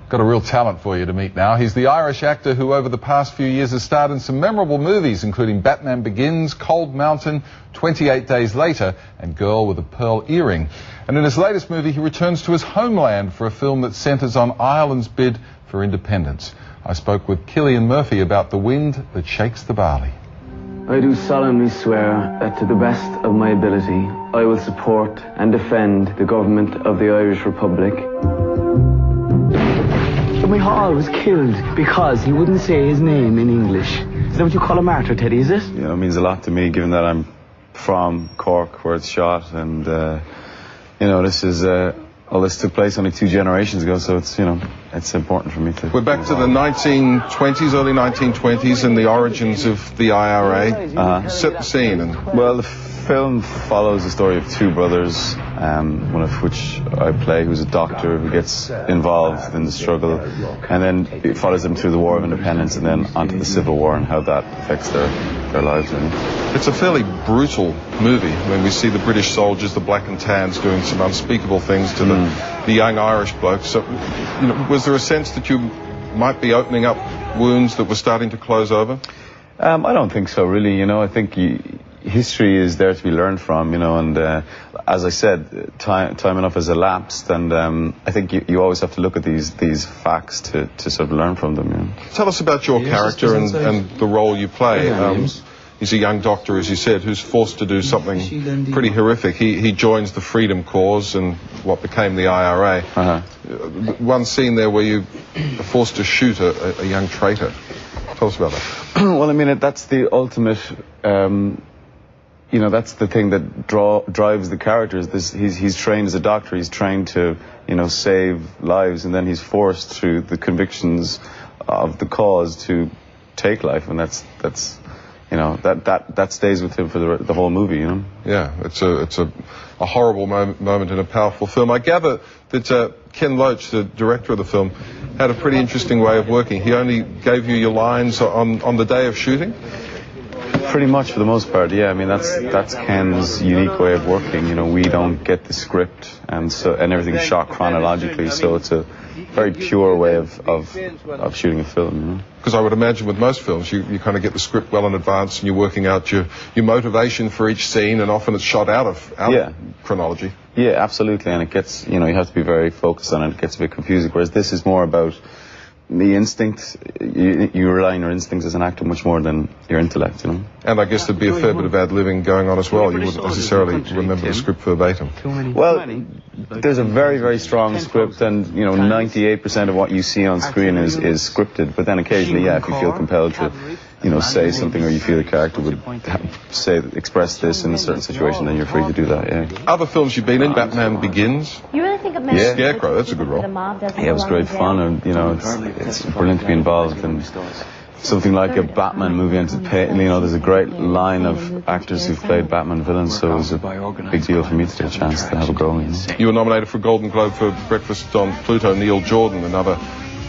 Got a real talent for you to meet now. He's the Irish actor who over the past few years has starred in some memorable movies, including Batman Begins, Cold Mountain, 28 Days Later, and Girl with a Pearl Earring. And in his latest movie, he returns to his homeland for a film that centres on Ireland's bid for independence. I spoke with Cillian Murphy about The Wind That Shakes the Barley. I do solemnly swear that to the best of my ability, I will support and defend the government of the Irish Republic. Jimmy Hall was killed because he wouldn't say his name in English. Is that what you call a martyr, Teddy, is it? You know, it means a lot to me, given that I'm from Cork, where it's shot, and, you know, this is, well, this took place only 2 generations ago, so it's, you know, it's important for me to... We're back to the 1920s, early 1920s, and the origins of the IRA. Set the scene. And... Well, the film follows the story of 2 brothers, one of which I play, who's a doctor who gets involved in the struggle, and then it follows them through the War of Independence and then onto the Civil War and how that affects their lives. Really. It's a fairly brutal movie when we see the British soldiers, the black and tans, doing some unspeakable things to the young Irish blokes. So, you know, was there a sense that you might be opening up wounds that were starting to close over? I don't think so, really. You know, I think history is there to be learned from, you know, and as I said, time enough has elapsed, and I think you always have to look at these facts to sort of learn from them. You know? Tell us about your character and the role you play. He's a young doctor, as you said, who's forced to do something pretty horrific. He joins the Freedom Cause and what became the IRA. One scene there where you are forced to shoot a young traitor. Tell us about that. Well, I mean, that's the ultimate... you know, that's the thing that drives the characters. He's trained as a doctor. He's trained to, you know, save lives, and then he's forced through the convictions of the cause to take life, and that's you know, that stays with him for the whole movie. You know. Yeah, it's a horrible moment in a powerful film. I gather that Ken Loach, the director of the film, had a pretty interesting way of working. He only gave you your lines on the day of shooting. Pretty much, for the most part, yeah. I mean, that's Ken's unique way of working. You know, we don't get the script, and everything's shot chronologically, so it's a very pure way of shooting a film. You know? Because I would imagine with most films, you kind of get the script well in advance, and you're working out your motivation for each scene, and often it's shot out of chronology. Yeah, absolutely, and it gets, you know, you have to be very focused on it. It gets a bit confusing. Whereas this is more about the instinct. You rely on your instincts as an actor much more than your intellect, you know. And I guess there'd be a fair bit of ad-libbing going on as well. You wouldn't necessarily remember the script verbatim. Well, there's a very, very strong script, and, you know, 98% of what you see on screen is scripted. But then occasionally, yeah, if you feel compelled to, you know, say something, or you feel the character would express this in a certain situation, then you're free to do that, yeah. Other films you've been in, Batman Begins. You really think of Scarecrow, that's a good role. Yeah, it was great fun, and, you know, it's brilliant to be involved in something like a Batman movie, and you know, there's a great line of actors who've played Batman villains, so it was a big deal for me to get a chance to have a go. You know? You were nominated for a Golden Globe for Breakfast on Pluto. Neil Jordan, another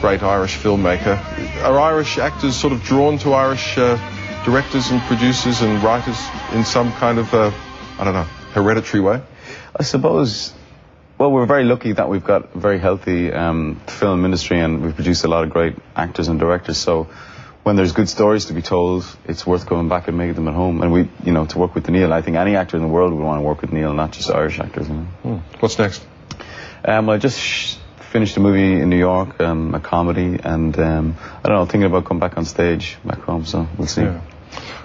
great Irish filmmaker. Are Irish actors sort of drawn to Irish directors and producers and writers in some kind of, I don't know, hereditary way? I suppose... Well, we're very lucky that we've got a very healthy film industry, and we've produced a lot of great actors and directors, so when there's good stories to be told, it's worth going back and making them at home. And we, you know, to work with Neil, I think any actor in the world would want to work with Neil, not just Irish actors. You know? What's next? Well, I just finished a movie in New York, a comedy, and I don't know, thinking about coming back on stage back home, so we'll see. Yeah.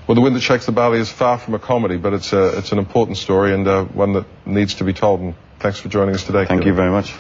Well, The Wind That Shakes the Barley is far from a comedy, but it's an important story, and one that needs to be told. And thanks for joining us today. Thank you very much.